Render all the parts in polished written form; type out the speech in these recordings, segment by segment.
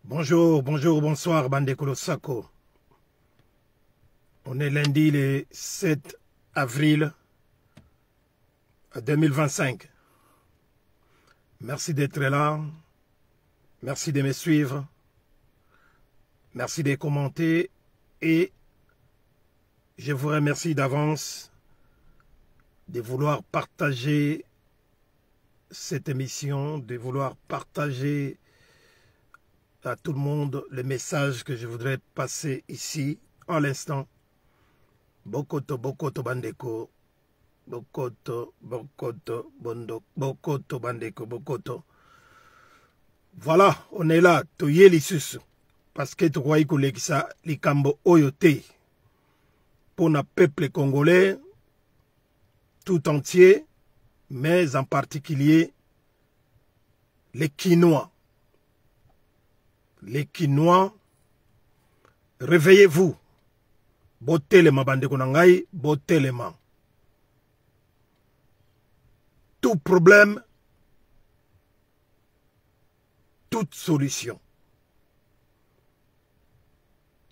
Bonjour, bonjour, bonsoir, Bandeko Losako. On est lundi le 7 avril 2025. Merci d'être là. Merci de me suivre. Merci de commenter. Et je vous remercie d'avance de vouloir partager cette émission, de vouloir partager à tout le monde le message que je voudrais passer ici, en l'instant. Bokoto, Bokoto, Bandeko. Bokoto, Bokoto, Bokoto, Bandeko, Bokoto. Voilà, on est là, Toye Lissus. Parce que tu crois que ça, Likambo Oyote, pour le peuple congolais tout entier, mais en particulier les Quinois. Les Quinois, réveillez-vous. Botelema bandeko nangai, botelema. Tout problème, toute solution.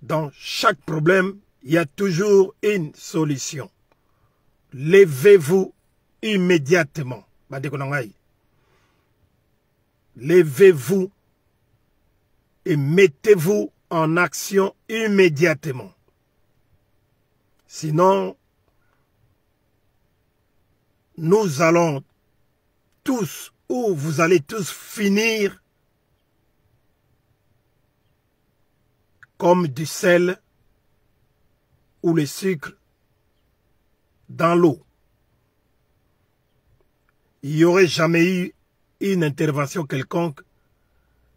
Dans chaque problème, il y a toujours une solution. Levez-vous immédiatement. Bandeko nangai. Levez-vous et mettez-vous en action immédiatement. Sinon, nous allons tous, ou vous allez tous finir comme du sel ou le sucre dans l'eau. Il n'y aurait jamais eu une intervention quelconque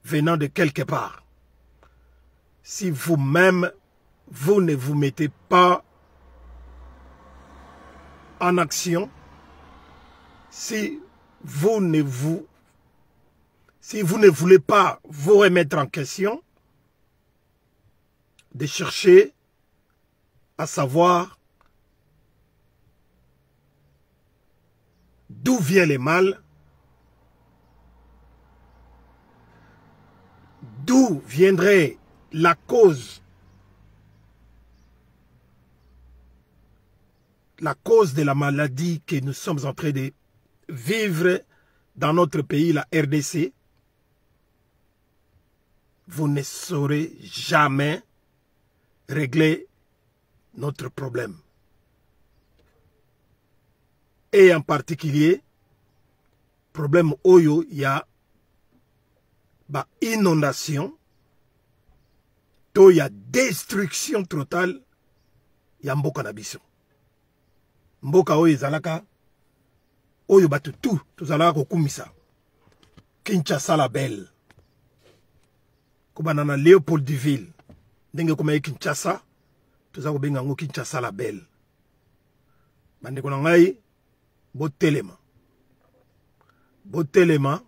venant de quelque part. Si vous-même, vous ne vous mettez pas en action, si vous ne voulez pas vous remettre en question, de chercher à savoir d'où vient le mal, d'où viendrait la cause de la maladie que nous sommes en train de vivre dans notre pays, la RDC, vous ne saurez jamais régler notre problème. Et en particulier, problème Oyo, il y a inondation, il y a destruction totale, il y a mboka nabiso. Mboka oyo ezalaka, oyo batu tout tozalaka kokumisa. Kinshasa la belle. Kubanana Léopoldville. Ndenge koma Kinshasa, tozako benga ngo Kinshasa la belle. Bandeko na ngai, botelema. Botelema.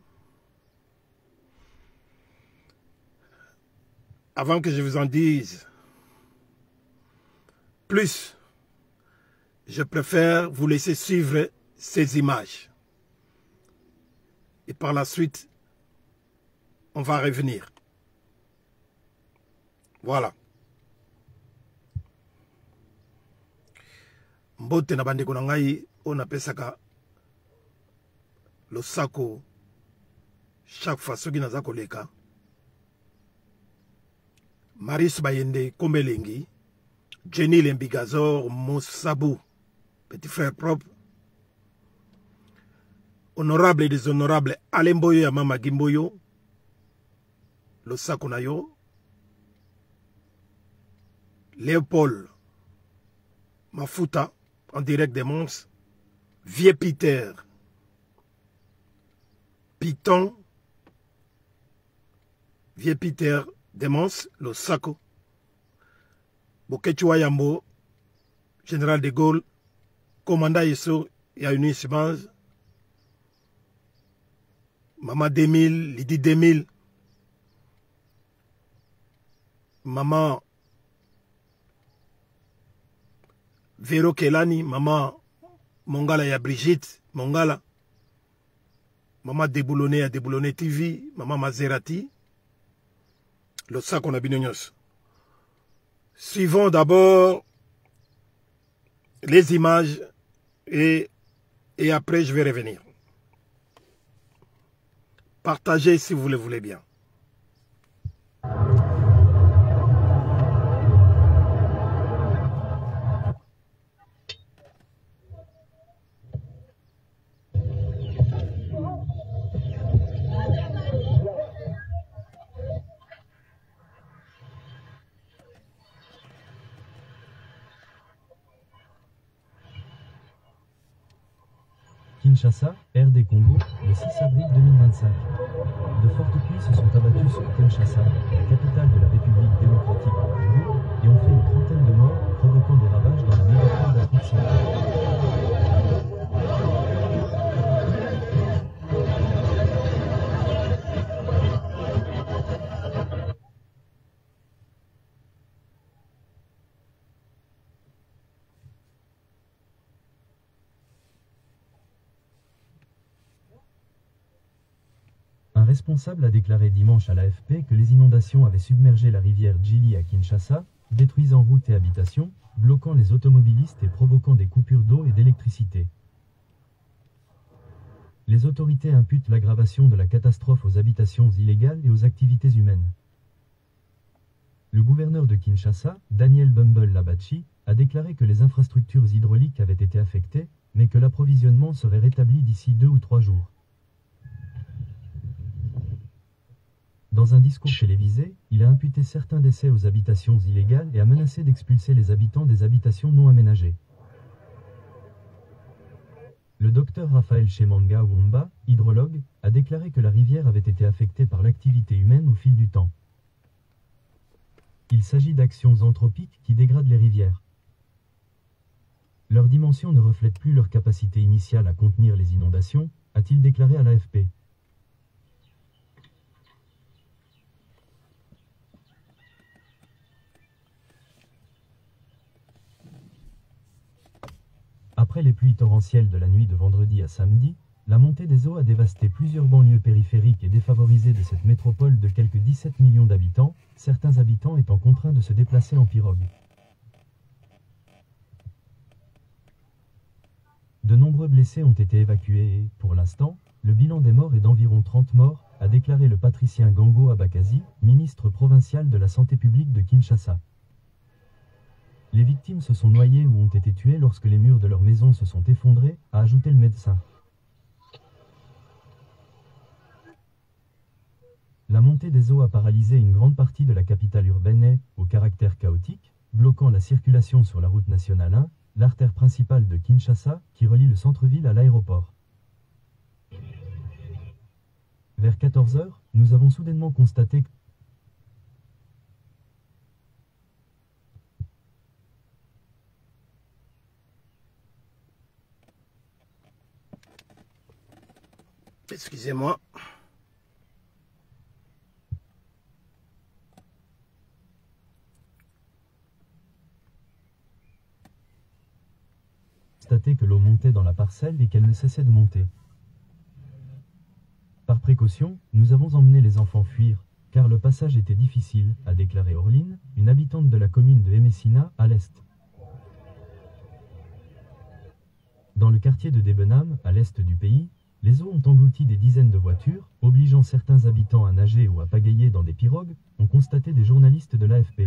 Avant que je vous en dise plus, je préfère vous laisser suivre ces images. Et par la suite, on va revenir. Voilà. Mbote na bandeko na ngai, on appelle ça le sako. Chaque fois, ce qui n'a pas koleka. Maris Bayende Kombelengi, Jenny Lembigazor, Moussabou, petit frère propre, honorable et déshonorable, Alemboyo Yamama Gimboyo, le Sakunayo, Léopold Mafuta, en direct des Mons, Vieux Peter, Piton, Vieux Peter, Demons, le Sako, Bokechua Yambo, Général de Gaulle, Commandant Yesso, Yaouni Sibanz, Maman 2000, Lydie 2000, Maman Véro Kelani, Maman Mongala ya Brigitte, Mongala, Maman Déboulonné à Déboulonné TV, Maman Maserati, le sac on a binognos. Suivons d'abord les images et après je vais revenir. Partagez si vous le voulez bien. Kinshasa, RD Congo, le 6 avril 2025. De fortes pluies se sont abattues sur Kinshasa, la capitale de la République démocratique du Congo, et ont fait une trentaine de morts, provoquant des ravages dans la mégapole d'Afrique centrale. Un responsable a déclaré dimanche à l'AFP que les inondations avaient submergé la rivière Djili à Kinshasa, détruisant routes et habitations, bloquant les automobilistes et provoquant des coupures d'eau et d'électricité. Les autorités imputent l'aggravation de la catastrophe aux habitations illégales et aux activités humaines. Le gouverneur de Kinshasa, Daniel Bumble Labachi, a déclaré que les infrastructures hydrauliques avaient été affectées, mais que l'approvisionnement serait rétabli d'ici 2 ou 3 jours. Dans un discours télévisé, il a imputé certains décès aux habitations illégales et a menacé d'expulser les habitants des habitations non aménagées. Le docteur Raphaël Chemanga Wumba, hydrologue, a déclaré que la rivière avait été affectée par l'activité humaine au fil du temps. Il s'agit d'actions anthropiques qui dégradent les rivières. Leur dimension ne reflète plus leur capacité initiale à contenir les inondations, a-t-il déclaré à l'AFP. Après les pluies torrentielles de la nuit de vendredi à samedi, la montée des eaux a dévasté plusieurs banlieues périphériques et défavorisées de cette métropole de quelques 17 millions d'habitants, certains habitants étant contraints de se déplacer en pirogue. De nombreux blessés ont été évacués et, pour l'instant, le bilan des morts est d'environ 30 morts, a déclaré le patricien Gango Abakazi, ministre provincial de la Santé publique de Kinshasa. Les victimes se sont noyées ou ont été tuées lorsque les murs de leur maison se sont effondrés, a ajouté le médecin. La montée des eaux a paralysé une grande partie de la capitale urbaine, au caractère chaotique, bloquant la circulation sur la route nationale 1, l'artère principale de Kinshasa, qui relie le centre-ville à l'aéroport. Vers 14 h, nous avons soudainement constaté que excusez-moi. Constaté que l'eau montait dans la parcelle et qu'elle ne cessait de monter. Par précaution, nous avons emmené les enfants fuir, car le passage était difficile, a déclaré Orline, une habitante de la commune de Emessina, à l'est. Dans le quartier de Debenham, à l'est du pays, les eaux ont englouti des dizaines de voitures, obligeant certains habitants à nager ou à pagayer dans des pirogues, ont constaté des journalistes de l'AFP.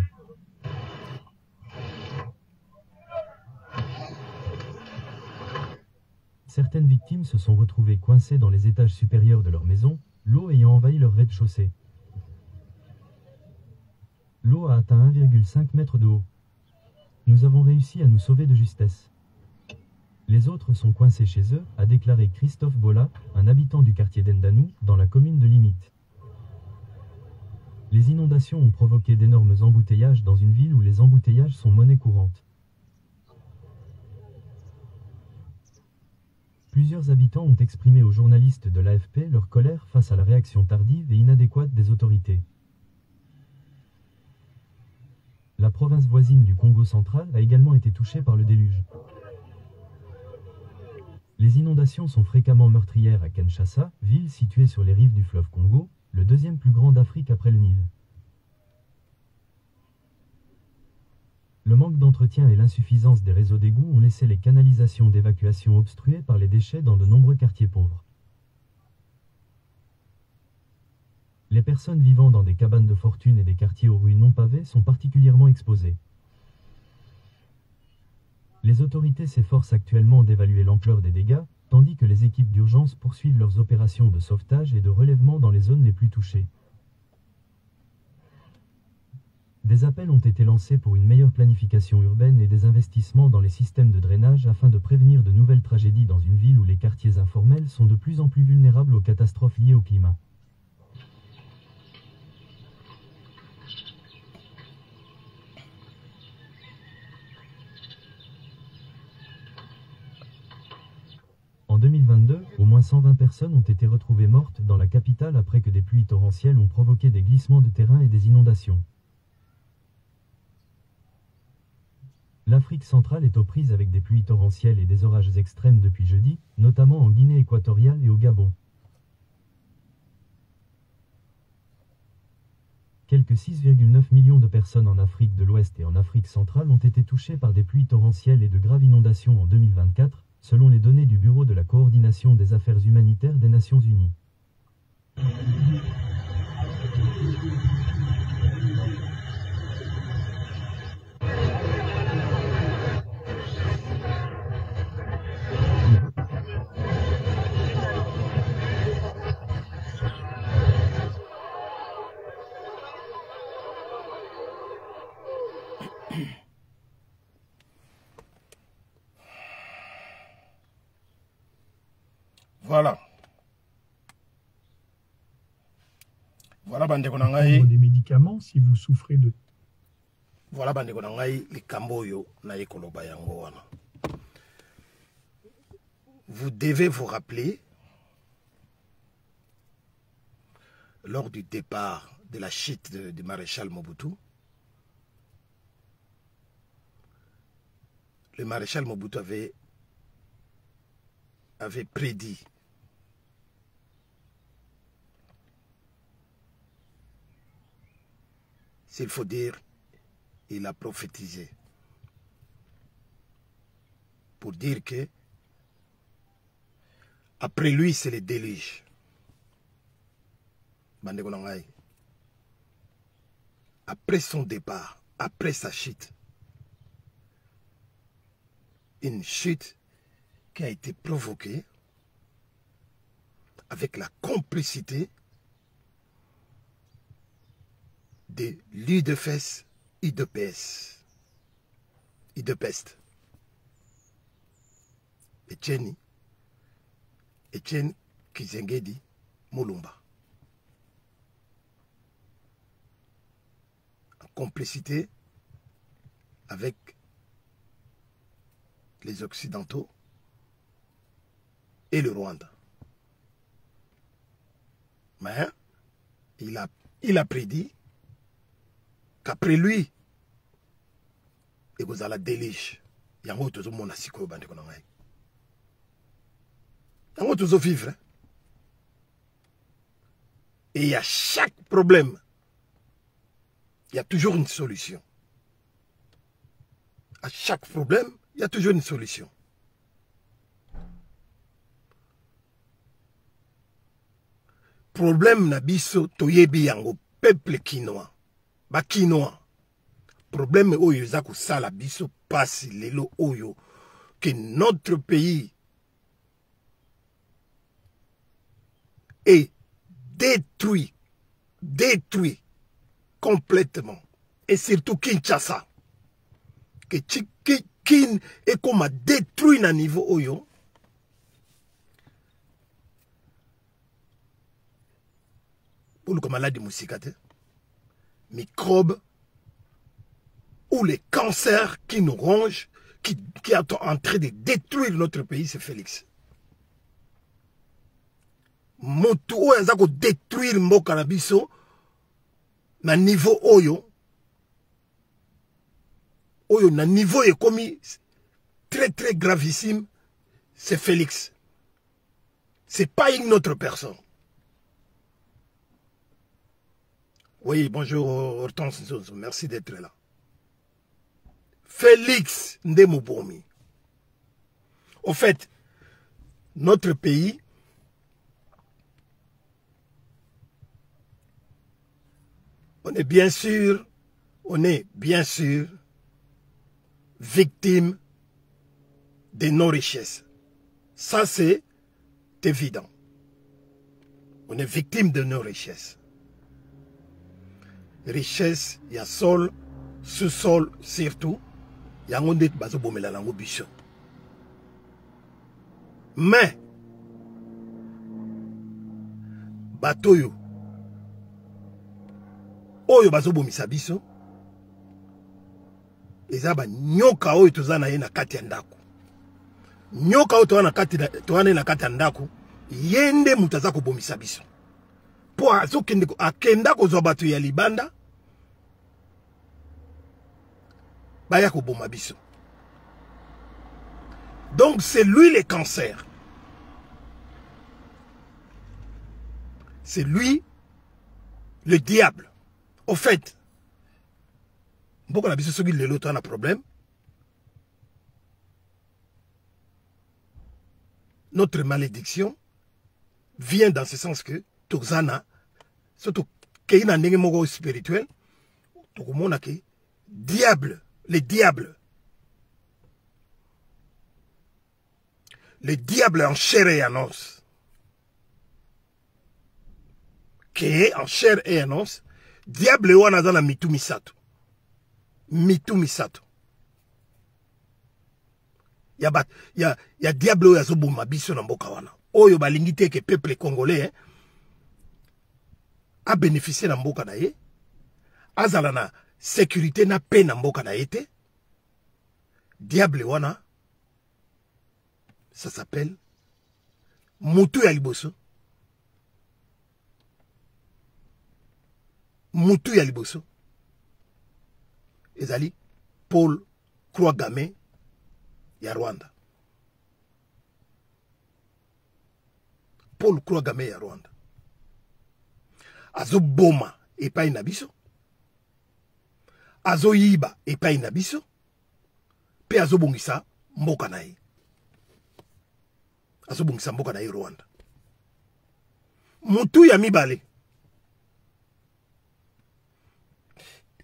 Certaines victimes se sont retrouvées coincées dans les étages supérieurs de leur maison, l'eau ayant envahi leur rez-de-chaussée. L'eau a atteint 1,5 m de haut. Nous avons réussi à nous sauver de justesse. Les autres sont coincés chez eux, a déclaré Christophe Bola, un habitant du quartier d'Endanou, dans la commune de Limite. Les inondations ont provoqué d'énormes embouteillages dans une ville où les embouteillages sont monnaie courante. Plusieurs habitants ont exprimé aux journalistes de l'AFP leur colère face à la réaction tardive et inadéquate des autorités. La province voisine du Congo central a également été touchée par le déluge. Les inondations sont fréquemment meurtrières à Kinshasa, ville située sur les rives du fleuve Congo, le deuxième plus grand d'Afrique après le Nil. Le manque d'entretien et l'insuffisance des réseaux d'égouts ont laissé les canalisations d'évacuation obstruées par les déchets dans de nombreux quartiers pauvres. Les personnes vivant dans des cabanes de fortune et des quartiers aux rues non pavées sont particulièrement exposées. Les autorités s'efforcent actuellement d'évaluer l'ampleur des dégâts, tandis que les équipes d'urgence poursuivent leurs opérations de sauvetage et de relèvement dans les zones les plus touchées. Des appels ont été lancés pour une meilleure planification urbaine et des investissements dans les systèmes de drainage afin de prévenir de nouvelles tragédies dans une ville où les quartiers informels sont de plus en plus vulnérables aux catastrophes liées au climat. En 2022, au moins 120 personnes ont été retrouvées mortes dans la capitale après que des pluies torrentielles ont provoqué des glissements de terrain et des inondations. L'Afrique centrale est aux prises avec des pluies torrentielles et des orages extrêmes depuis jeudi, notamment en Guinée équatoriale et au Gabon. Quelques 6,9 millions de personnes en Afrique de l'Ouest et en Afrique centrale ont été touchées par des pluies torrentielles et de graves inondations en 2024, selon les données du Bureau de la coordination des affaires humanitaires des Nations Unies. Voilà. Voilà, bandeko na Prendre ngai. des médicaments si vous souffrez de... Voilà, bandeko na ngai, likambo yo na ekoloba yango wana. Vous devez vous rappeler, lors du départ de la chute du maréchal Mobutu, le maréchal Mobutu avait prédit s'il faut dire, il a prophétisé pour dire que après lui c'est le déluge. Bandeko na ngai. Après son départ, après sa chute, une chute qui a été provoquée avec la complicité de l'UDFS, UDPS, UDPEST. Etienne Kizengedi Mulumba. En complicité avec les Occidentaux et le Rwanda. Mais il a prédit qu'après lui, il y a la délige. Il y a un autre monde qui a été il y a un autre vivre. Et il y a chaque problème, il y a toujours une solution. À chaque problème, il y a toujours une solution. Problème na biso toyebi yango peuple kinois. Ba kinois. Problème oyo za kusala biso pasi lelo oyo que notre pays est détruit complètement. Et surtout Kinshasa. Que Kin est comme détruit na niveau oyo. Pour le maladie moussicate, microbes ou les cancers qui nous rongent, qui est en train de détruire notre pays, c'est Félix. Motu oyo aza ko détruire mboka na biso na niveau oyo na niveau ekomi très très gravissime, c'est Félix. C'est pas une autre personne. Oui, bonjour Hortense, merci d'être là. Félix Ndémobomi. Au fait, notre pays on est bien sûr victime de nos richesses. Ça, c'est évident. On est victime de nos richesses. Richesse, il y a sol, sous-sol surtout. Il y a un peu de bicho. Mais, batoyo, oyo bazo bomisa biso, ezaba nyoka oyo tozana ye na kati ya ndako. Nyoka oyo towana na kati ya ndako, yende mutaza ko bomisa biso. Po azokende akenda kozwa bato ya libanda, baya ko boma biso. Donc c'est lui le cancer. C'est lui le diable. Au fait, beaucoup de gens qui ont un problème. Notre malédiction vient dans ce sens que Tozana, surtout qu'il y a un spirituel, diable, le diable en chair et en os, qui est en chair et en os, diable ou anazana mitu misato. Mitu misato. Ya diable ou yazo boma biso na mboka wana. Oyo balingite ke peuple congolais a bénéficié na mboka na ye. Azala na sécurité na paix na mboka na yete. Diable wana, ça s'appelle Mutu ya liboso. Mutu ya liboso. Ezali Paul Kouagame ya Rwanda. Paul Kouagame ya Rwanda. Azo boma epai na biso. Azo yiba epai na biso. Pe azo bongisa mboka na ye. Azo bongisa mboka na ye Rwanda. Mutu ya mibale.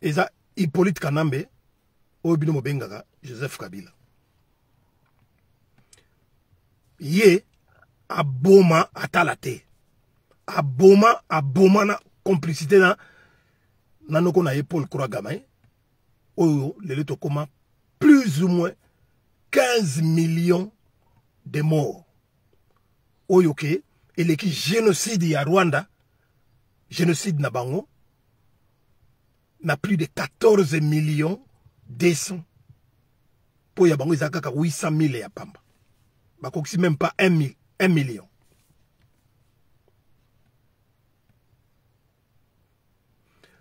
Eza Hippolyte Kanambe, Obino Mobengaka, Joseph Kabila. Ye, aboma atalate. Aboma na complicité na nanoko na Paul Kouagame. Oyo, le tokoma plus ou moins 15 millions de morts. Oyo ke, eleki génocide ya Rwanda, génocide na bango, na plus de 14 millions d'essons. Pour yabango izakaka 800 000 ya pamba. Bakoksi même pas 1 million.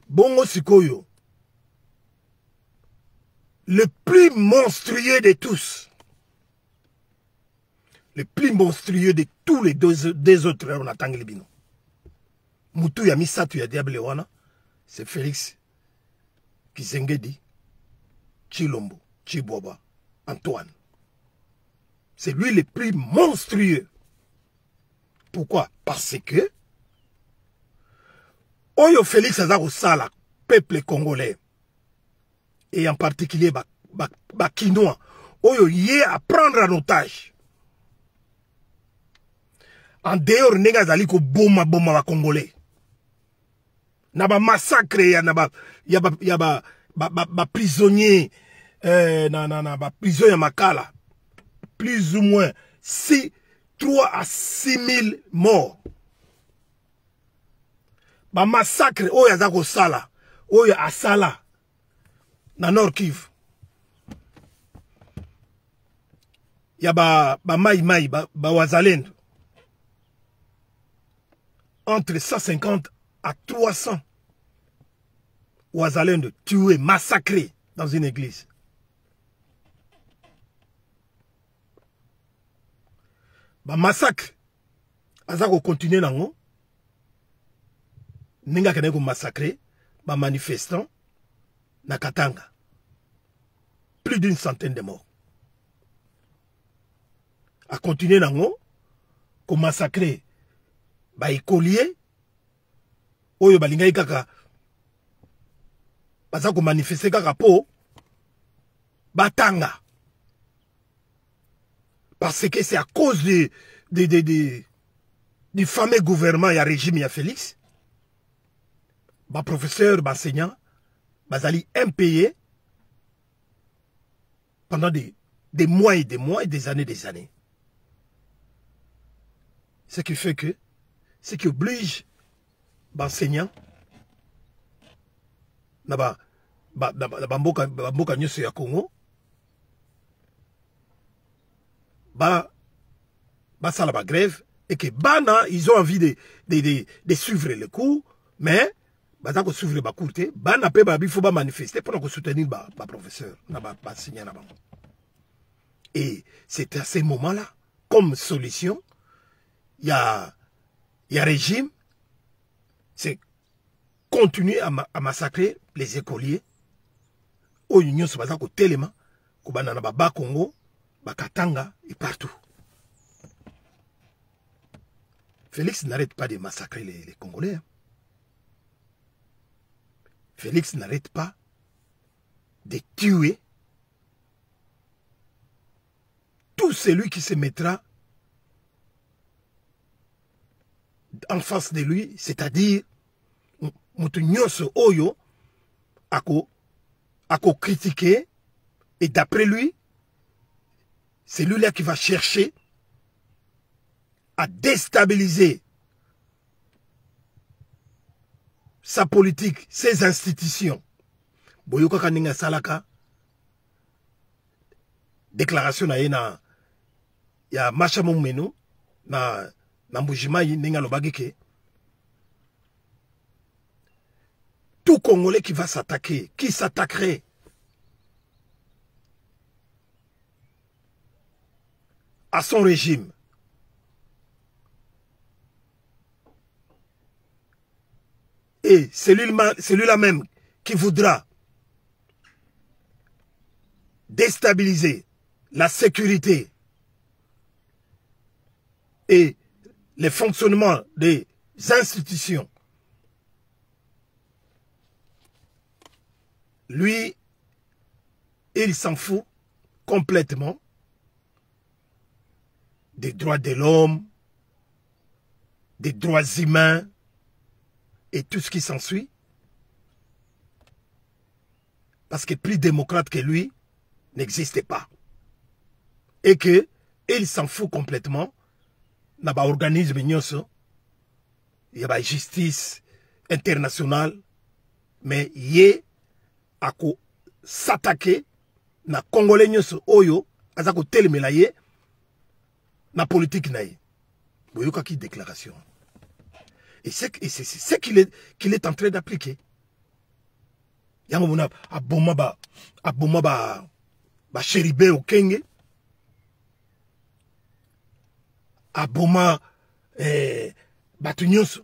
Bongo sikoyo. Le plus monstrueux de tous. Le plus monstrueux de tous les deux autres, on attend les bino. Mutu ya misatu ya diable wana, c'est Félix Kisengedi, Chilombo, Chiboba, Antoine. C'est lui le plus monstrueux. Pourquoi? Parce que Oyo Félix Azaro Sala, peuple congolais, et en particulier Bakinois, Oyo yé à prendre en otage. En dehors, nega zaliko boma ba congolais. Na ba massacre ya na ba prisonnier ba prisonnier makala plus ou moins 3 à 6 000 morts. Ba massacre oyo azako sala oyo asala na Nord Kivu. Ya ba mai ba wazalendo entre 150 à 300 wazalendo tués, massacrés dans une église. Ba massacre azako continuer nango. Ninga kene ko massacrer ba manifestants na Katanga. plus d'une centaine de morts. A continuer nango, ko massacrer ba écolier, oyo balingai kaka, baza ko manifester kaka po, batanga. Parce que c'est à cause du fameux gouvernement, il y a régime, il y a Félix. Bah professeur, bah enseignant, bah allez impayé pendant des mois et des mois et des années. Ce qui fait que, ce qui oblige bah enseignant, bah mboka nyoso ya Congo, bah ça la grève et que bana ils ont envie de suivre le cours mais bah ça suivre ba cours te bana pe ba il faut pas manifester pour soutenir ba professeur na ba enseignant na bango. Et c'est à ces moments-là comme solution il y a régime c'est continuer à massacrer les écoliers au union so baza ko telema ko bana na ba Congo Bakatanga et partout. Félix n'arrête pas de massacrer les Congolais. Félix n'arrête pas de tuer tout celui qui se mettra en face de lui, c'est-à-dire Moutounyoso Oyo, ako critiquer, et d'après lui, c'est lui-là qui va chercher à déstabiliser sa politique, ses institutions. Boyoka kaninga salaka déclaration na ya Macha Mumeno na Mbujimai ninga lobagike. Tout Congolais qui va s'attaquer, qui s'attaquerait à son régime, et celui-là même qui voudra déstabiliser la sécurité et le fonctionnement des institutions, lui, il s'en fout complètement des droits de l'homme, des droits humains et tout ce qui s'ensuit. Parce que plus démocrate que lui n'existait pas. Et que il s'en fout complètement. Il y a un organisme, il y a une justice internationale, mais il a s'attaquer na Congolais oyo azako telemelaye na politique naïe. Vous voyez quelle déclaration. Et c'est ce qu'il est en train d'appliquer. Yango aboma ba chéribé au Kenge. Aboma batunyos.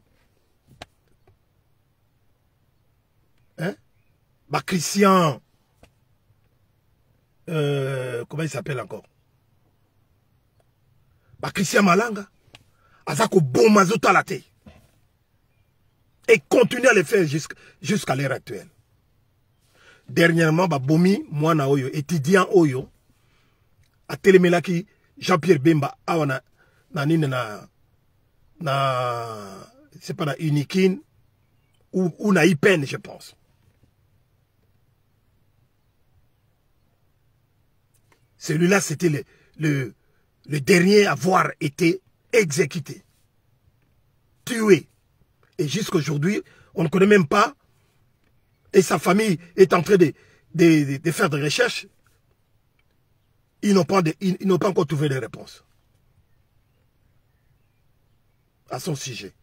Hein? Ba Christian comment il s'appelle encore? Christian Malanga, Azako Bomazoto la tête. Et continue à le faire jusqu'à l'heure actuelle. Dernièrement, Bomi, moi na Oyo, étudiant Oyo, à Télémelaki, Jean-Pierre Bemba, c'est pas la Unikin, ou na Ipen, je pense. Celui-là, c'était le dernier à avoir été exécuté, tué. Et jusqu'à aujourd'hui, on ne connaît même pas. Et sa famille est en train de faire des recherches. Ils n'ont pas encore trouvé de réponse à son sujet.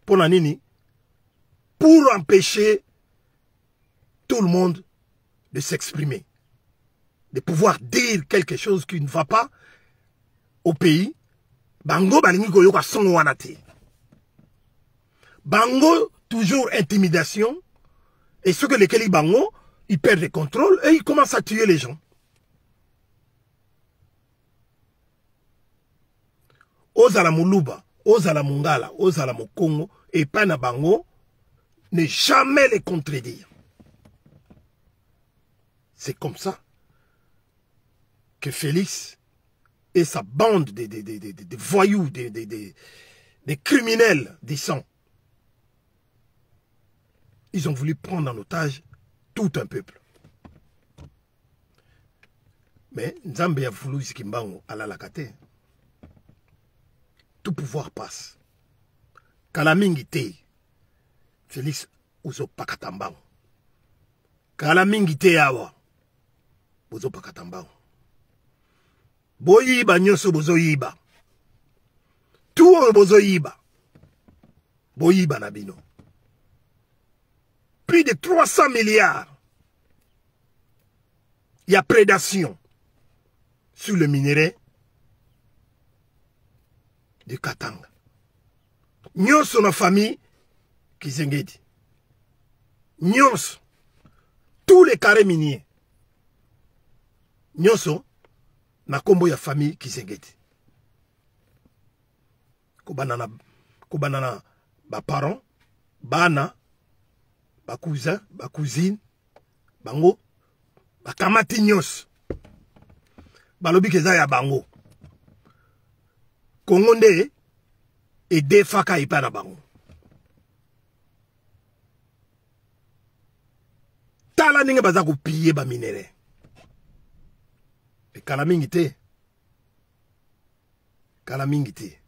Pour la Nini, pour empêcher tout le monde de s'exprimer, de pouvoir dire quelque chose qui ne va pas au pays, Bango balingi koyoka songo wana te. Bango toujours intimidation et ce que les Keli Bango il perd le contrôle et il commence à tuer les gens. Ozala Muluba, Ozala Mungala, Ozala Mokongo, et Pana Bango, ne jamais les contredire. C'est comme ça que Félix et sa bande de voyous, des criminels du sang, ils ont voulu prendre en otage tout un peuple. Mais Nzambe a voulu Zikimbango à la lakate. Tout pouvoir passe. Kalamingite, Félix Ouzo Pakatambango. Kalamingite awa, Ouzo Pakatambango. Boyiba nyoso bozo yiba. Tout bozo yiba. Boyiba nabino. Plus de 300 milliards. Il y a prédation sur le minerai de Katanga. Nyonso na famille Kizengedi. Nyonso. Tous les carrés miniers. Nyonso na kombo ya famille Kizengedi. Kobanana ba parents, bana, ba cousin, ba cousine, bango, ba kamati nyonso. Balobi keza ya bango. Kongonde et defaka ipa na bango. Tala ninge baza ko piller ba minere. E kala mingi te. Kala mingi te.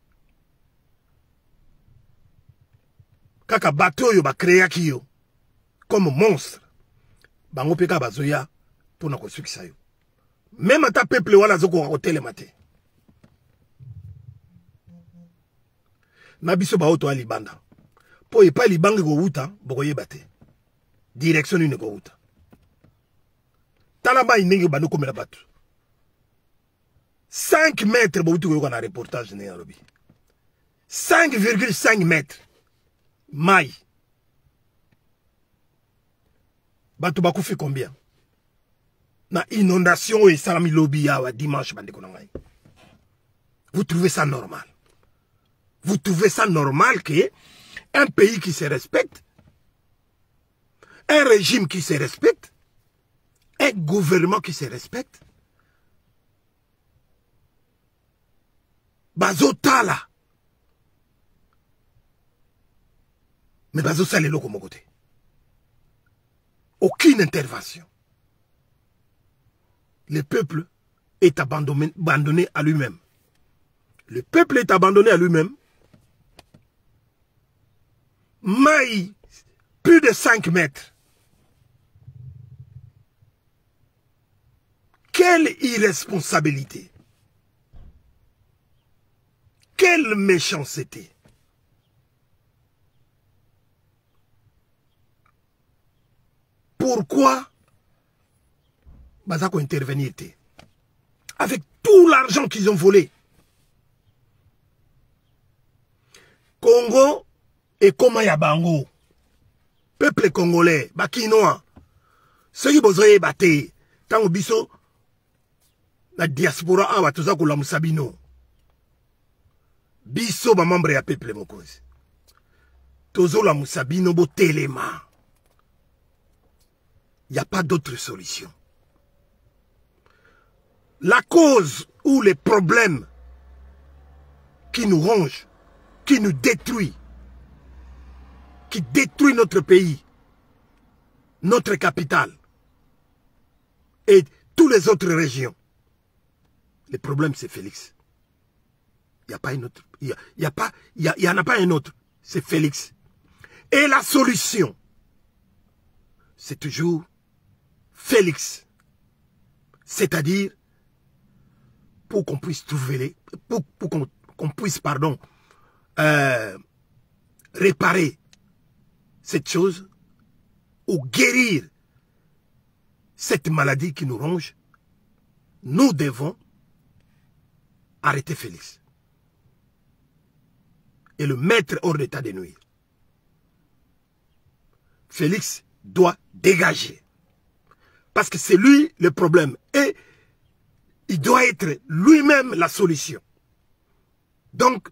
Kaka bateau yo ba créa ki yo comme monstre. Bango peka bazoya pour na ko sukisa yo. Même ata peuple wala zoko ko telemate. Nabiso ba auto ali banda. Po e pa libanga go wuta bokoye bate. Direction une go wuta. Talaba inenge ba no komela batu. 5 mètres bo wutu ko na reportage ne alobi. 5,5 mètres. Mai. Batu bakufi combien? Na inondation et salami lobby yawa dimanche bande konangai. Vous trouvez ça normal? Vous trouvez ça normal que un pays qui se respecte, un régime qui se respecte, un gouvernement qui se respecte, bazotala, mais bazosale loko mon côté. Aucune intervention. Le peuple est abandonné à lui-même. Le peuple est abandonné à lui-même. Maï, plus de 5 mètres. Quelle irresponsabilité. Quelle méchanceté. Pourquoi Bazako intervenir avec tout l'argent qu'ils ont volé? Congo et Komaya Bango. Peuple congolais, Bakinois. Ceux qui besoin battre, tant au biso, la diaspora a watuza kula musabino. Biso ba membre ya peuple mokozi. Tozo la musabino bo telema. Il n'y a pas d'autre solution. La cause ou les problèmes qui nous rongent, qui nous détruit, qui détruit notre pays, notre capitale et toutes les autres régions. Le problème, c'est Félix. Il n'y a pas une autre. Il y en a pas un autre. C'est Félix. Et la solution, c'est toujours Félix. C'est-à-dire, pour qu'on puisse trouver les, pour qu'on puisse, pardon, réparer cette chose ou guérir cette maladie qui nous ronge, nous devons arrêter Félix et le mettre hors d'état de nuire. Félix doit dégager. Parce que c'est lui le problème. Et il doit être lui-même la solution. Donc,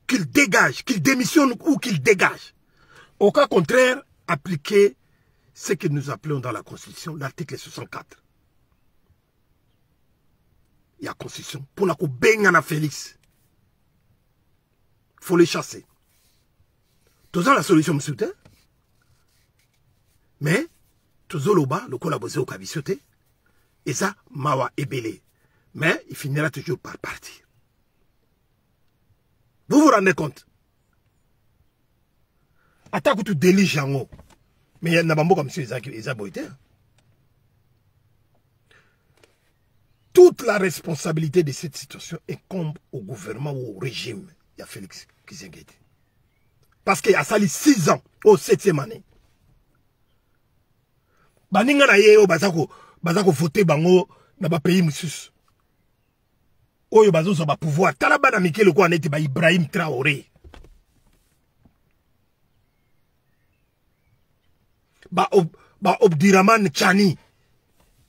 qu'il dégage, qu'il démissionne ou qu'il dégage. Au cas contraire, appliquer ce que nous appelons dans la Constitution l'article 64. Il y a la Constitution. Pour la Bengana Félix. Il faut les chasser. Tous la solution, monsieur. Mais, tous le collaborer au Kavissoté. Et ça, Mawa est belé. Mais, il finira toujours par partir. Vous vous rendez compte? Attaque tout délit Jango. Mais il y a un comme M. Isaac Boïté. Toute la responsabilité de cette situation incombe au gouvernement ou au régime. Il y a Félix qui s'est guetté. Parce qu'il a sali 6 ans au 7e année. Baninga na ye o bazako voter bango na ba pays musus. Oyo bazo so ba pouvoir talaba na Mikel ko aneti ba Ibrahim Traoré. Ba Obdiraman Chani.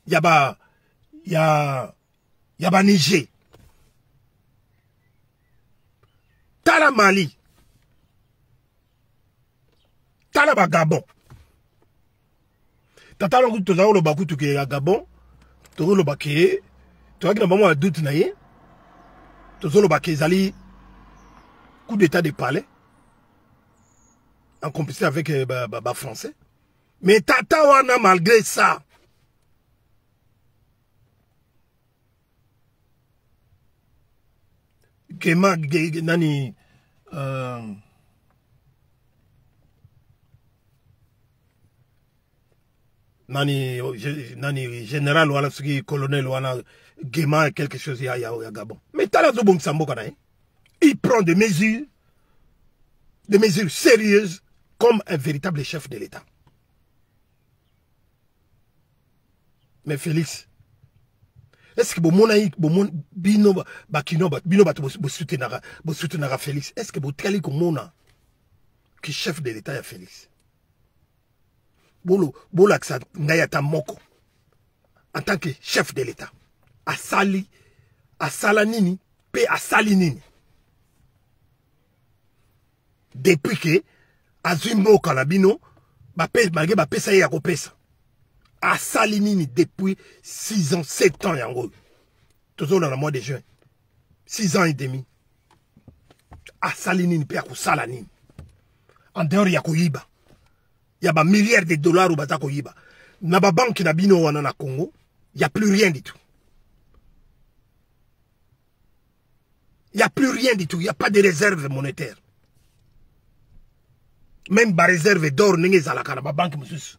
Ya ba Niger. Tala Mali. Tala ba Gabon. Tata longu toza lo bakutu ke ya Gabon. Tozo lo baké. Toza ki na maman a doute na ye. Tozo lo baké zali coup d'état de palais. En complicité avec français. Mais Tata wana malgré ça. Gema nani nani général wala ce colonel wala Gema quelque chose ya Gabon. Mais Tala Zobong Sambo kana il prend des mesures sérieuses comme un véritable chef de l'État. Mais Félix, est-ce que bino soutenara Félix? Est-ce que botali komona qui chef de l'État ya Félix? Bolo aksa ngayata moko en tant que chef de l'État. Asala nini pe asali nini. Depuis que azimo kalabino malgré ba pesa ya kopesa. Asali nini depuis 6 ans, 7 ans yango. Toujours dans le mois de juin. 6 ans et demi. Asali nini pe akusala nini. En dehors ya koyiba. Il y a des milliards de dollars au Bazako Yiba. Na ba banque na bino wana na Congo, il n'y a plus rien du tout. Il n'y a plus rien du tout. Il n'y a pas de réserve monétaire. Même ba réserve d'or n'enge zalaka na ba banque musus.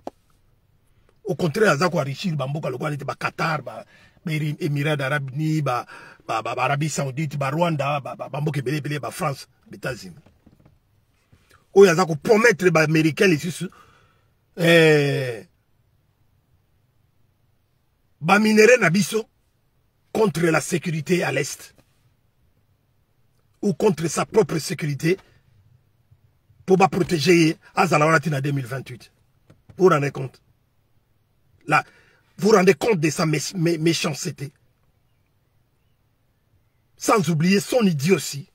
Au contraire, azako enrichir bamboka lokwa nete ba Qatar, ba Émirats d'Arabes Unis, ba Arabie Saoudite, ba Rwanda, ba bamboka belé ba France, ba États-Unis. Oyo azako promettre ba américain les sus ba minéraux na biso contre la sécurité à l'est ou contre sa propre sécurité pour ba protéger Azalawanati en 2028. Vous vous rendez compte? Là, vous vous rendez compte de sa méchanceté? Sans oublier son idiotie.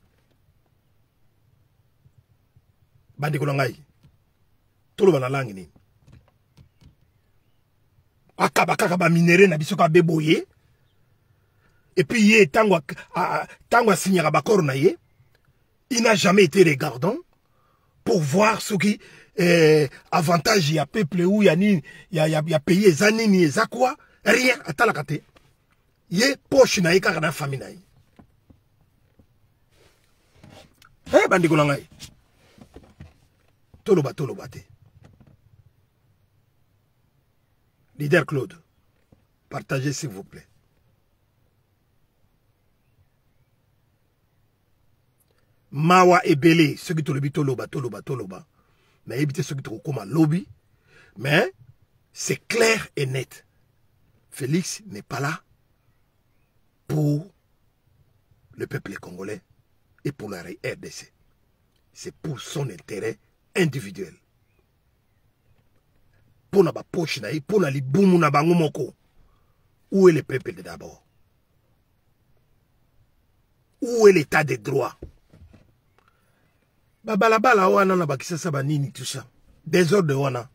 Bandikolongai. Tout le monde a langue ni. Akaba minéré na biso ka beboye. Et puis yé tangwa signera bakor na yé. Il n'a jamais été regardant pour voir ce qui avantage y a peuple ou y a pays zanini za quoi rien atalakate. Yé poche na yé ka na famille na yé. Bandikolongai. Toloba te. Leader Claude, partagez s'il vous plaît. Mawa et Belé, ceux qui toloba. Mais évitez ceux qui trouvent comme un lobby. Mais c'est clair et net. Félix n'est pas là pour le peuple congolais et pour la RDC. C'est pour son intérêt individuel. Pour na ba poche na pour na libumu na bango moko. Où est le peuple d'abord? Où est l'état des droits? Balabala wana na bakisasa banini tout ça. Désordre wana.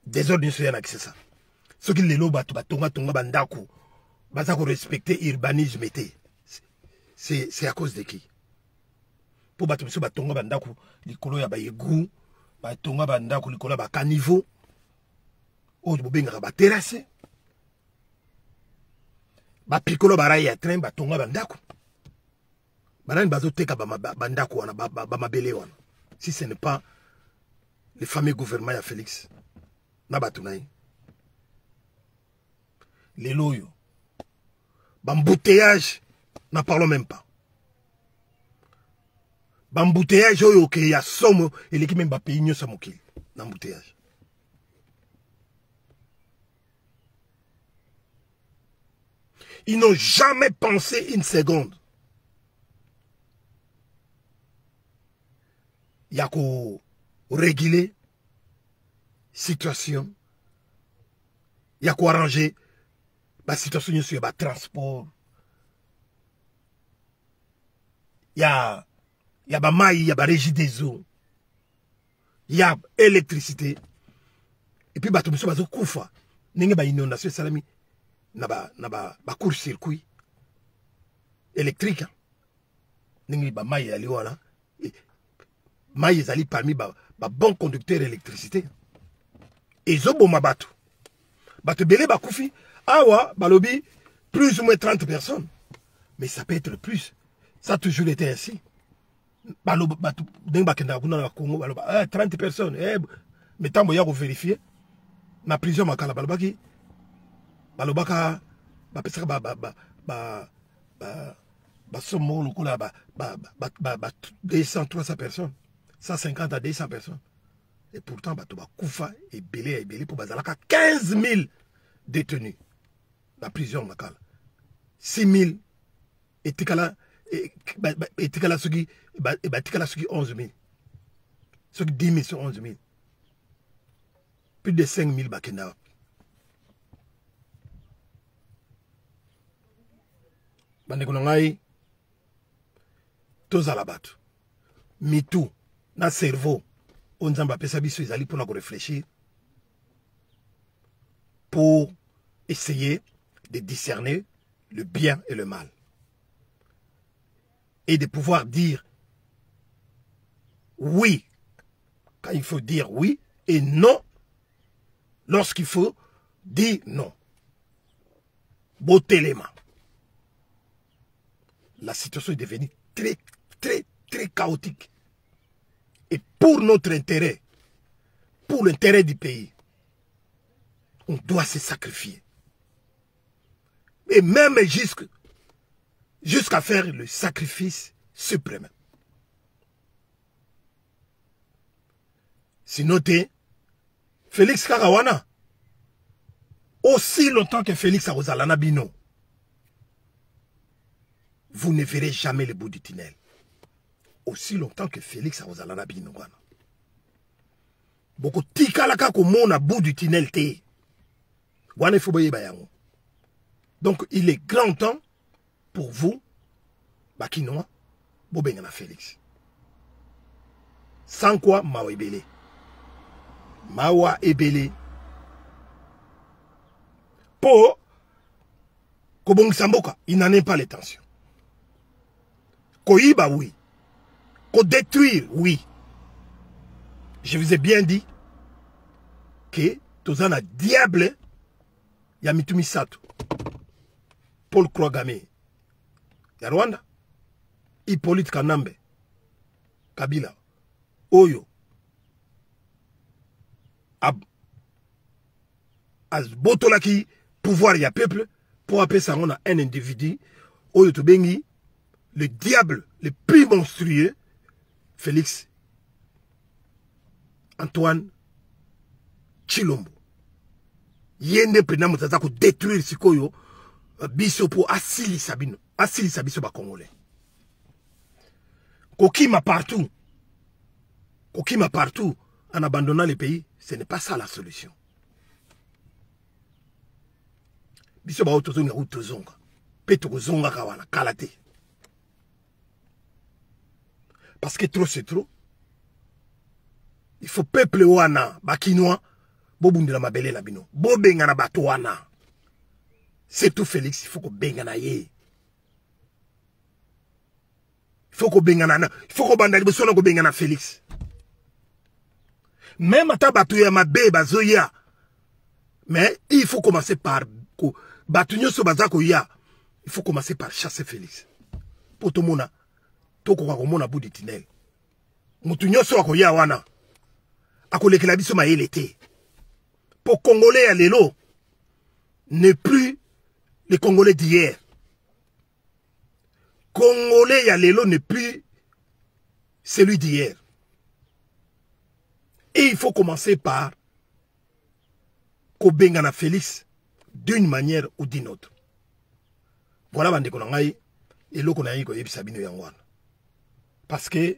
Désordre nso yana kisasa. Ce qui lelo batu batonga tonga bandaku. Baza ko respecter urbanisme té. C'est à cause de qui? Pour batu biso batonga bandaku likolo ya bayegu, batonga bandaku likolo ba caniveau. O bobenga ba terrasse. Ba pikolo barayi ya train batonga bandaku. Banani bazoteka bandako wana mabele wana. Si ce n'est pas le fameux gouvernement ya Félix na batunayi. Les loyaux. Bambouteillage, n'en parlons même pas. Bambouteillage, ok, il y a somme, et l'équipe même va payer nous sommes ok. Bambouteillage. Ils n'ont jamais pensé une seconde. Il y a qu'à réguler situation. Il y a qu'à arranger la situation sur le transport. Il y a maille, il y a régie des eaux. Il y a électricité. Et puis tout ça va koufa. N'engé ba inondation salami na ba court-circuit électrique. N'engé ba maille ali wana. Maille zali parmi ba bon conducteur d'électricité. Et zobo mabatu. Batu belé ba koufi. Awa, balobi, plus ou moins 30 personnes. Mais ça peut être plus. Ça a toujours été ainsi. 30 personnes. Mais tant que vous vérifiez, la prison m'a calé. Balobaki, 200, 300 personnes. 150 à 200 personnes. Et pourtant, Koufa est belé pour 15 000 détenus. La prison makala 6 000 et tikala sugi 11 000 ceux qui 10 000 sur 11 000 plus de 5 000 bakenda bandeko ngai tozala bato mitu na cerveau onzamba pesa biso ezali pour réfléchir pour essayer de discerner le bien et le mal. Et de pouvoir dire oui quand il faut dire oui et non lorsqu'il faut dire non. Beau élément. La situation est devenue très, très, très chaotique. Et pour notre intérêt, pour l'intérêt du pays, on doit se sacrifier. Et même jusqu'à faire le sacrifice suprême. C'est noté, Félix Karawana, aussi longtemps que Félix Arozalana Bino, vous ne verrez jamais le bout du tunnel. Aussi longtemps que Félix Arozalana Bino. Beaucoup tikalaka ko mona bout du tunnel te. Wane foboye bayango. Donc, il est grand temps pour vous, Bakinoa, Bobengana Félix. Sans quoi, Mawa Ebele. Mawa Ebele. Pour Kobong Samboka, il n'en est pas les tensions. Koyiba, oui. Ko détruire, oui. Je vous ai bien dit que Tozana diable, Yamitumi Sato. Paul Krogame, ya Rwanda, Hippolyte Kanambe, Kabila, Oyo, Botolaki, pouvoir ya peuple, pour appeler ça on a un individu, Oyo Tobengi, le diable le plus monstrueux, Félix Antoine Chilombo. Yende prenant Motazako détruire Sikoyo, biso pour asili sabino ba congolais kokima partout en abandonnant les pays, ce n'est pas ça la solution. biso ba otozonga utozonga pe tozonga kawana kalate parce que trop c'est trop. Il faut peuple wana bakinois bobundela mabele na bino bobenga na bato wana. C'est tout Félix, il faut qu'on benga na ye. Il faut qu'on benga na, il faut qu'on bandali besoin qu'on benga na Félix. Même à bato ya mabe bazoya. Mais il faut commencer par batunyo so bazako ya. Il faut commencer par chasser Félix. Pour tout le monde, tout le monde a bout de tunnel. Mutunyo so akoya wana. Akoleke la biso ma yelete. Pour Congolais à l'élo, n'est plus les Congolais d'hier. Congolais à l'élo n'est plus celui d'hier. Et il faut commencer par Kobengana Félix d'une manière ou d'une autre. Voilà bande konangai et lo konayi ko yebisa bino yangwana. Parce que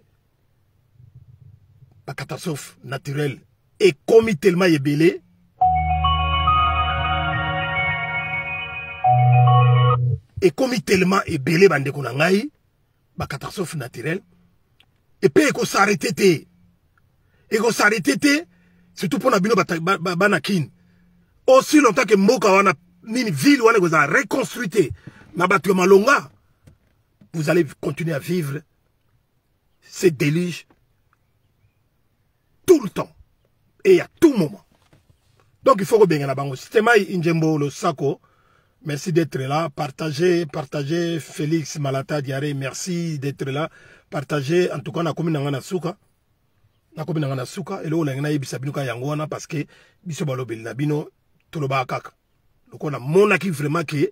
la catastrophe naturelle est commis tellement ébélé. Et commis tellement ébélé bande konangai, la catastrophe naturelle. Et puis il faut s'arrêter. Et qu'on s'arrêter, surtout pour nabino banakin. Aussi longtemps que Moka wana ni ville wana vous a reconstruite na batu malonga, vous allez continuer à vivre ces déluges tout le temps et à tout moment. Donc il faut que bien na bango. Systemai Injembo le Sako. Merci d'être là. Partagez Félix Malata Diaré. Merci d'être là. Partagez. En tout cas, na komi nangana suka. Na komi nangana suka. Et là, on a yebisa binuka yangwana parce que biso balobeli na bino toloba kaka. Donc on a monaki vraiment que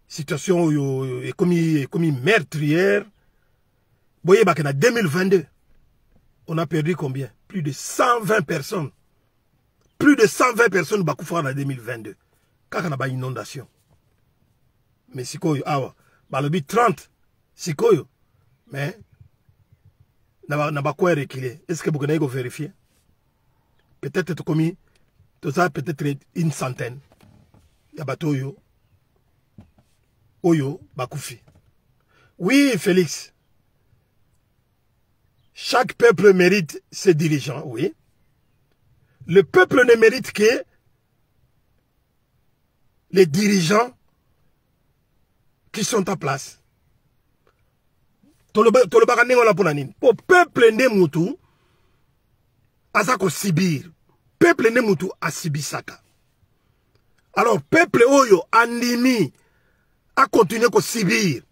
situation est comme meurtrière. Voyez bah que en 2022, on a perdu combien? Plus de 120 personnes. Plus de 120 personnes bakoufra en 2022. Quand on a une inondation. Mais si quoi awa, balobi 30 si quoi mais n'a pas quoi reculer. Est-ce que vous avez vérifié? Peut-être commis tout ça peut-être une centaine. Ya bato oyo bakoufi. Oui, Félix. Chaque peuple mérite ses dirigeants, oui. Le peuple ne mérite que les dirigeants qui sont en place. Pour le peuple ne mutu, azako sibir. Peuple ne mutu a sibisaka. Alors, peuple oyo andimi a continué à sibir.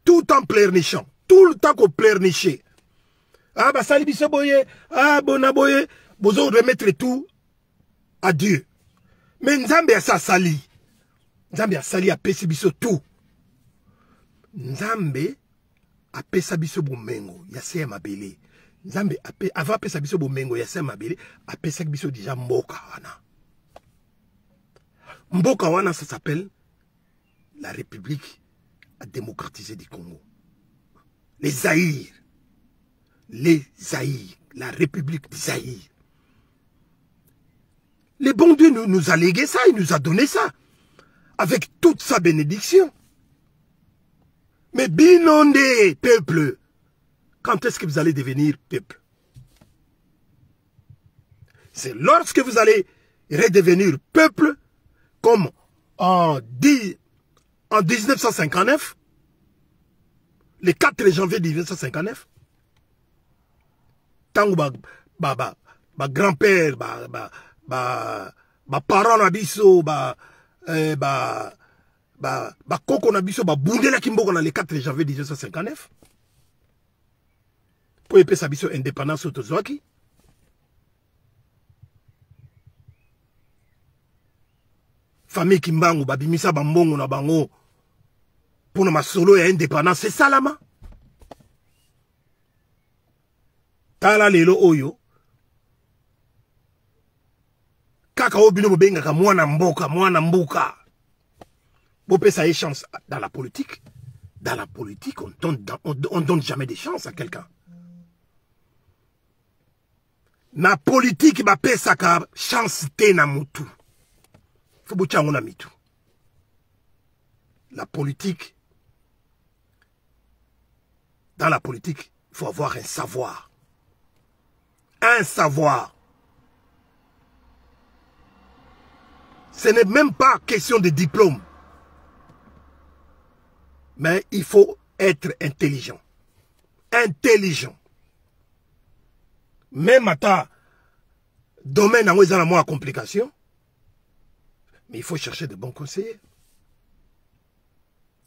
Tout en pleurnichant. Tout le temps qu'on pleurnichait. Ah, bah, sali biso boye. Ah, bonaboye. Bozo remettre tout à Dieu. Mais Nzambe a sa sali. Nzambe a sali a pesi biso tout. Nzambe a pesa biso bomengo. Yase mabele. Nzambe a pe avant pesa biso bomengo yase mabele a pesa biso déjà mboka wana. Mboka wana ça s'appelle la République démocratisée du Congo. Les Zaïre. Les Zaïre. La République des Zaïre. Le bon Dieu nous a légué ça, il nous a donné ça. Avec toute sa bénédiction. Mais binondé, peuple. Quand est-ce que vous allez devenir peuple? C'est lorsque vous allez redevenir peuple, comme en 1959, le 4 janvier 1959, tant que ma grand-père, ma parent nabiso, koko nabiso, boundé la kimbo le 4 janvier 1959, pour épée sa biso indépendance autozoaki. Famille Kimbangu, babimisa bambongo na bango, pour ma solo et indépendance, c'est ça là-bas. Tala lelo oyo. Kaka obino bobenga ka mwana mboka. Bopé ça y chance dans la politique. Dans la politique, on donne jamais de chance à quelqu'un. Na politique ba pesa ka chance te na mutu. Faut boucha ngona mitu. la politique, dans la politique, il faut avoir un savoir. Un savoir. Ce n'est même pas question de diplôme. Mais il faut être intelligent. Intelligent. Même à ta domaine où il y a moins de complications, mais il faut chercher de bons conseillers.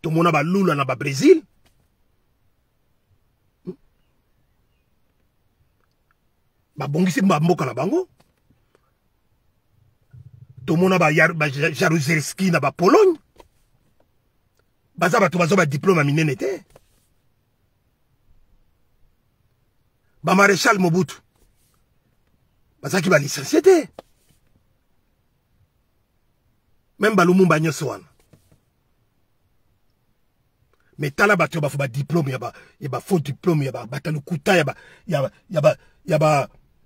Tout le monde a Lula dans le Brésil. Bongisi Mboka na bango. Tout le monde a Jaruzelski dans la Pologne. Baza bato bazo ba diplôme minene te. Ba maréchal Mobutu. Baza ki ba licencié te. Même ba Lumumba nyoso wana. Mais tala bato ba fo ba diplôme yaba faux diplôme yaba batalu kuta yaba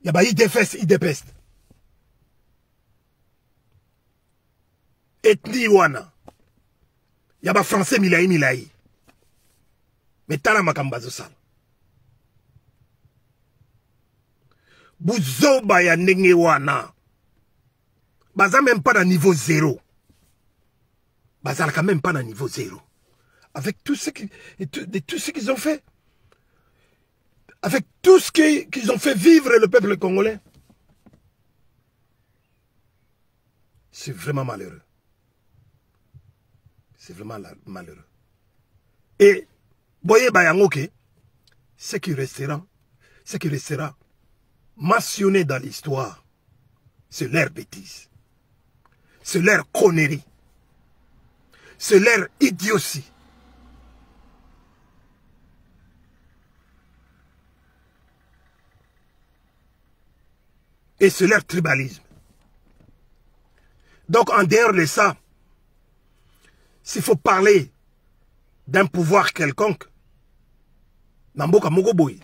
IDPS. Ethnie wana. Yaba français milai. Mais tala makambazo sala. Buzoba ya ndenge wana. Baza même pas dans niveau 0. Baza quand même pas dans niveau 0. Avec tout ce qu'ils ont fait. Avec tout ce qu'ils ont fait vivre le peuple congolais. C'est vraiment malheureux. C'est vraiment malheureux. Et, Boye Bayangoke, ce qui restera mentionné dans l'histoire, c'est leur bêtise. C'est leur connerie. C'est leur idiotie. Et c'est leur tribalisme. Donc, en dehors de ça, s'il faut parler d'un pouvoir quelconque, Namboka Mogoboy,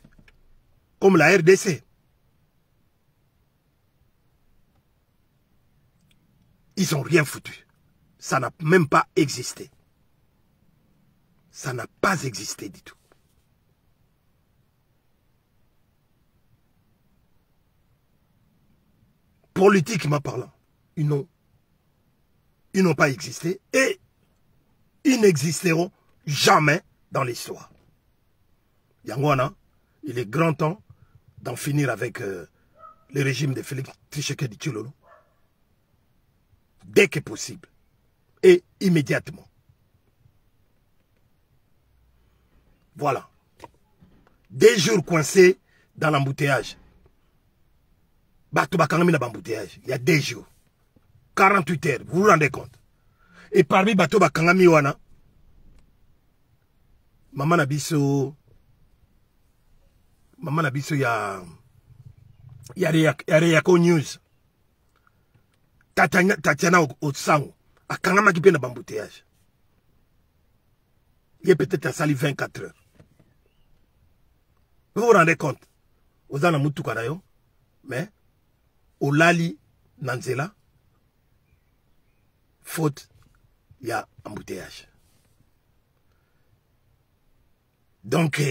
comme la RDC, ils n'ont rien foutu. Ça n'a même pas existé. Ça n'a pas existé du tout. Politiquement parlant, ils n'ont pas existé et ils n'existeront jamais dans l'histoire. Yangwana, il est grand temps d'en finir avec le régime de Félix Tshisekedi Tshilolo. Dès que possible. Et immédiatement. Voilà. Des jours coincés dans l'embouteillage. Il y a des jours. 48 heures. Vous vous rendez compte? Et parmi Bato Bakangami Wana, Maman Nabiso, il y a Reyako News. Tatiana Otsango. A Kangama qui peut dans l'embouteillage. Il est peut-être à sali 24 heures. Vous vous rendez compte? Aux gens Moutou Karayo, mais au Lali Nanzela, faute, il y a embouteillage. Donc,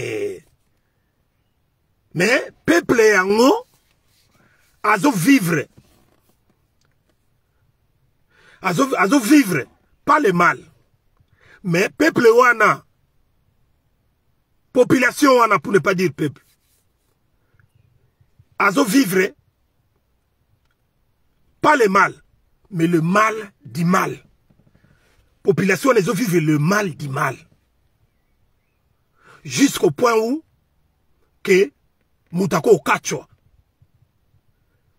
mais peuple yango, azo vivre. Azo vivre, pas le mal. Mais peuple wana, population wana pour ne pas dire peuple. Azo vivre, pas le mal, mais le mal du mal. Population azo vivre le mal du mal. Jusqu'au point où que Moutako Kachwa.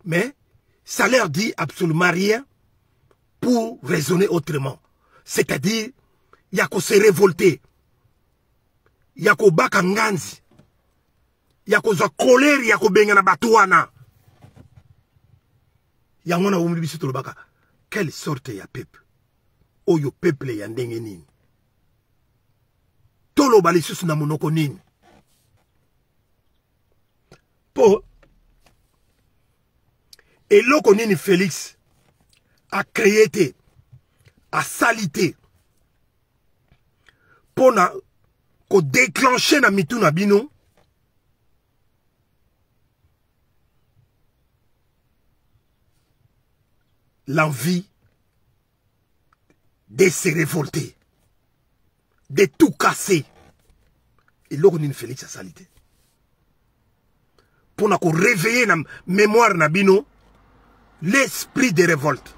Mais ça leur dit absolument rien pour raisonner autrement. C'est-à-dire, il y a qu'à se révolter. Il y a qu'à baka nganzi. Il y a qu'à se colère, il y a qu'à bengana batouana. Il y a qu'à umlibisu to baka. Quelle sorte ya peuple? Oyo peuple ya ndenge nini? Tolo balisus na monoko nini? Po eloko nini Félix a créé, a salité pona ko déclencher na mitu na bino l'envie de se révolter, de tout casser. Et là, on a Félix Assalité. Pour nous réveiller la mémoire nabino, l'esprit de révolte,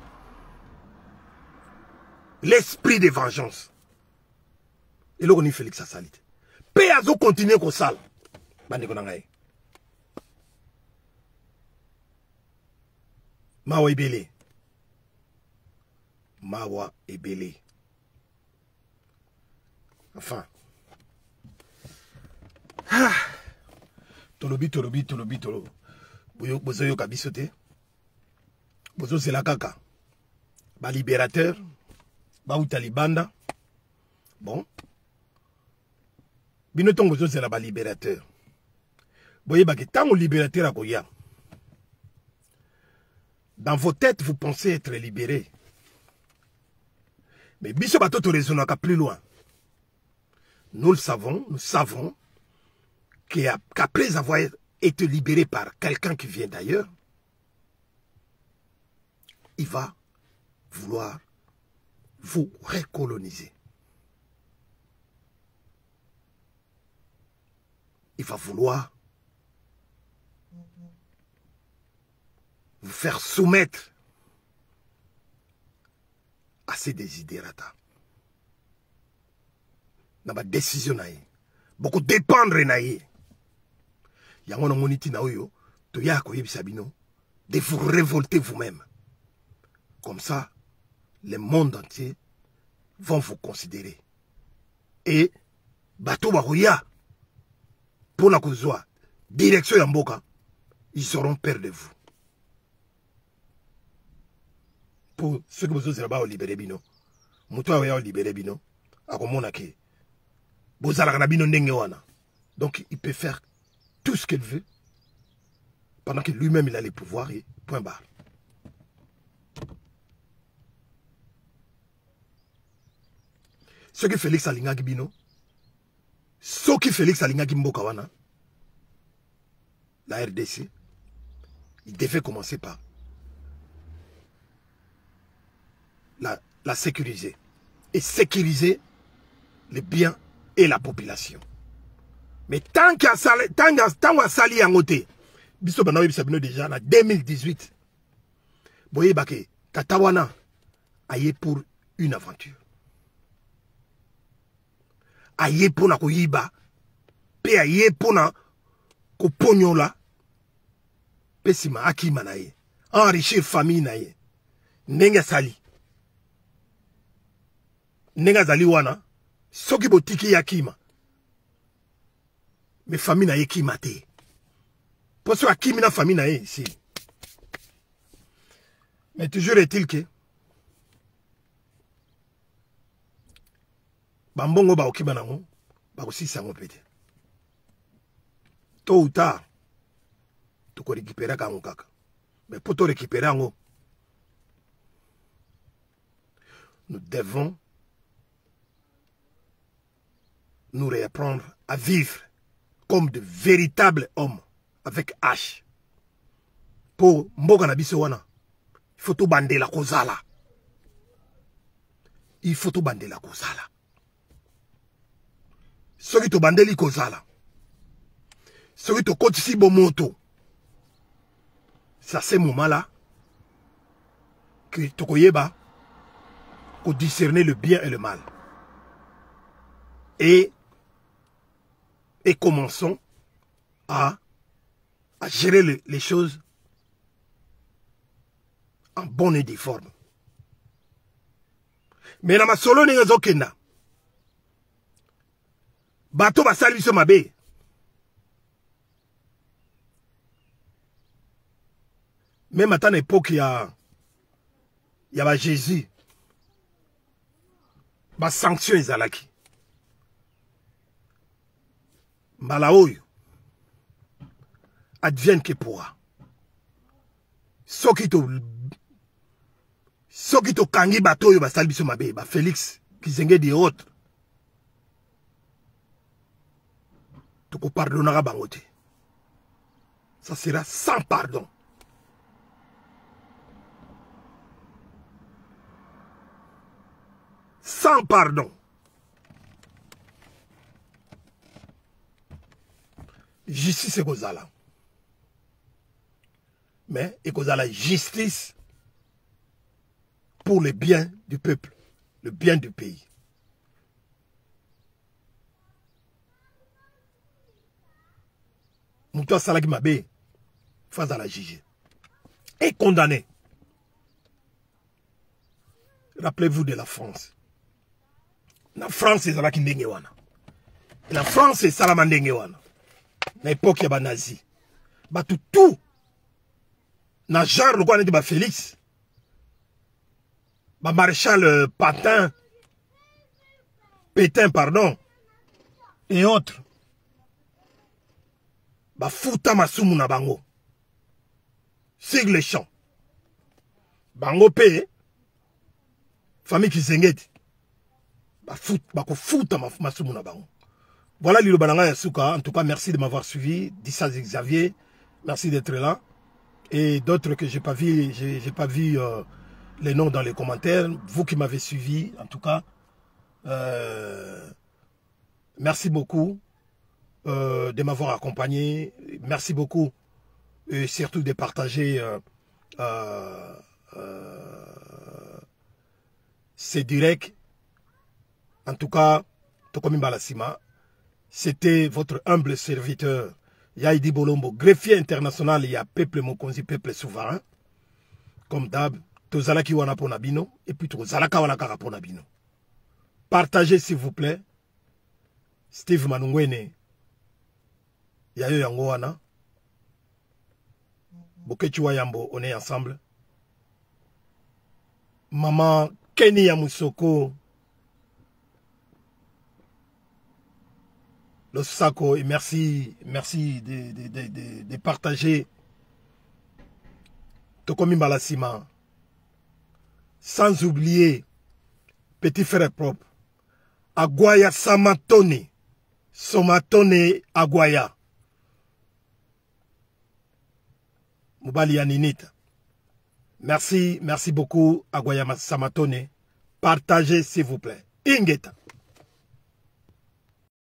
l'esprit de vengeance. Et là, on a Félix Assalité. Paix à zo continuer comme ça. Mawa Ebele. Mawa Ebele. Enfin. Tolobi. Bozo yo kabisote. Bozo c'est la kaka. Ba libérateur. Ba ou talibanda. Bon. Binoton bozo c'est la ba libérateur. Boye ba ke tango libérateur akoya. Dans vos têtes, vous pensez être libéré. Mais biso bato to raisonnaka plus loin. Nous savons qu'après avoir été libéré par quelqu'un qui vient d'ailleurs, il va vouloir vous recoloniser. Il va vouloir vous faire soumettre à ses désidérata. Dans ma décision, beaucoup dépendre naïe. Yango na moniti na oyo, to ya ko yebisabino, de vous révolter vous-même. Comme ça, le monde entier vont vous considérer. Et bato baroya pour la kozwa direction yamboka, ils seront peur de vous. Pour ceux que vous avez là-bas au libéré bino, muto ya libéré bino, akomona ke bozala kana bino ndenge wana. Donc il peut faire tout ce qu'il veut pendant que lui-même il a les pouvoirs et point barre. Ce que Félix Alingaki bino, ce que Félix Alingaki mboka wana, la RDC, il devait commencer par la sécuriser et sécuriser les biens et la population. Mais tant qu'il y a sali en côté, biso bana webisabino déjà en 2018. Boye bake Tatawana aye pour une aventure. Aye pour na koyiba, pe aye pour na ko pognola, pe sima akima na ye, enrichir famille na ye. Nenga sali. Nenga zali wana, soki botiki yakima. Mais famille na ye kima te. Pour ce qui na famille na ye ici. Mais toujours est-il que bambongo ba okiba nango, ba aussi sango pete. Tôt ou tard, tu ko récupérer kango kaka. Mais pour te récupérer ango, nous devons nous réapprendre à vivre comme de véritables hommes avec H. Pour mboka na biso wana, il faut tout bander la kozala. Il faut tout bander la kozala. Ce qui te bandeli kozala. Ce qui te kotisi bomoto. C'est à ce moment-là que tu koyeba pour discerner le bien et le mal. Et commençons à gérer les choses en bonne et due forme. Mais dans ma solo n'est pas okenda. Bato ba sali biso mabe. Même à ton époque, il y a Jésus. Ba sanction ezalaki. Malaoyo. Advienne que pourra. Soki to kangi bato yo ba sali biso mabe, ba Félix Kizengedi et autres. Tu peux pardonner à Bangote. Ça sera sans pardon. Sans pardon. Justice est Kozala. Mais et Kozala justice pour le bien du peuple, le bien du pays. Moutoua Salaki Mabé, face à la juger, est condamné. Rappelez-vous de la France. La France, c'est Salaki Ndengewana. La France, c'est Salama Ndengewana. À l'époque, il y a des nazis. Tout. Na genre, le quoi, de Félix. Maréchal Pétain, pardon. Et autres. Fouta Masumu na bango. Sigle les champs. Bango P. Famille qui s'engage. Fouta Masumu na bango. Voilà Lilo Balanga Yasuka. En tout cas, merci de m'avoir suivi. Dissa Xavier. Merci d'être là. Et d'autres que j'ai pas vu, pas vu les noms dans les commentaires. Vous qui m'avez suivi, en tout cas, merci beaucoup de m'avoir accompagné. Merci beaucoup et surtout de partager ces directs. En tout cas, Tokomi Balasima, c'était votre humble serviteur Yaïdi Bolombo, greffier international, il y a peuple Mokonzi, peuple souverain. Comme d'hab, Tozalaki wana ponabino, et puis Tozalaka wana kara ponabino. Partagez s'il vous plaît. Steve Manungwene, Yayo Yango wana. Bokechiwa Yambo, on est ensemble. Maman Kenny Yamusoko, le Sako, et merci de partager Tokomi Balasima. Sans oublier, petit frère propre, Aguaya Samatone, Somatone Aguaya. Moubali Yaninita. Merci beaucoup, Aguaya Samatone. Partagez s'il vous plaît. Ingeta.